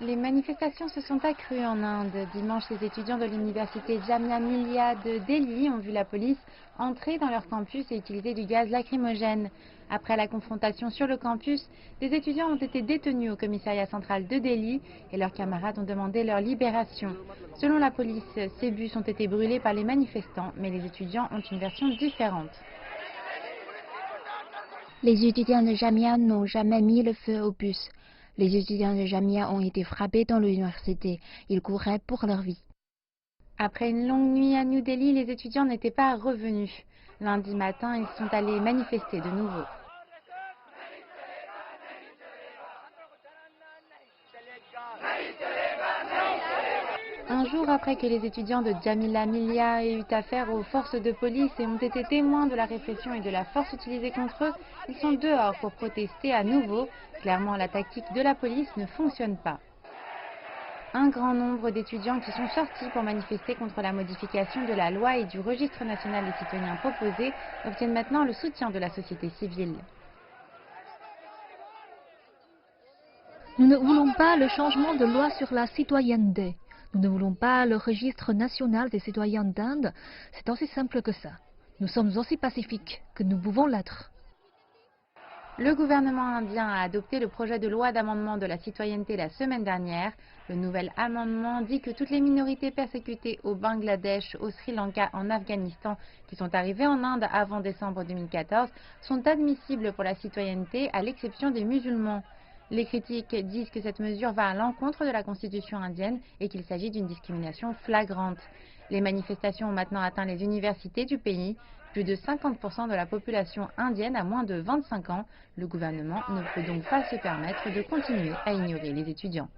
Les manifestations se sont accrues en Inde. Dimanche, les étudiants de l'université Jamia Millia de Delhi ont vu la police entrer dans leur campus et utiliser du gaz lacrymogène. Après la confrontation sur le campus, des étudiants ont été détenus au commissariat central de Delhi et leurs camarades ont demandé leur libération. Selon la police, ces bus ont été brûlés par les manifestants, mais les étudiants ont une version différente. Les étudiants de Jamia n'ont jamais mis le feu au bus. Les étudiants de Jamia ont été frappés dans l'université. Ils couraient pour leur vie. Après une longue nuit à New Delhi, les étudiants n'étaient pas revenus. Lundi matin, ils sont allés manifester de nouveau. Un jour après que les étudiants de Jamia Millia aient eu affaire aux forces de police et ont été témoins de la répression et de la force utilisée contre eux, ils sont dehors pour protester à nouveau. Clairement, la tactique de la police ne fonctionne pas. Un grand nombre d'étudiants qui sont sortis pour manifester contre la modification de la loi et du registre national des citoyens proposé obtiennent maintenant le soutien de la société civile. Nous ne voulons pas le changement de loi sur la citoyenneté. Nous ne voulons pas le registre national des citoyens d'Inde. C'est aussi simple que ça. Nous sommes aussi pacifiques que nous pouvons l'être. Le gouvernement indien a adopté le projet de loi d'amendement de la citoyenneté la semaine dernière. Le nouvel amendement dit que toutes les minorités persécutées au Bangladesh, au Sri Lanka, en Afghanistan, qui sont arrivées en Inde avant décembre 2014, sont admissibles pour la citoyenneté, à l'exception des musulmans. Les critiques disent que cette mesure va à l'encontre de la constitution indienne et qu'il s'agit d'une discrimination flagrante. Les manifestations ont maintenant atteint les universités du pays. Plus de 50% de la population indienne a moins de 25 ans. Le gouvernement ne peut donc pas se permettre de continuer à ignorer les étudiants.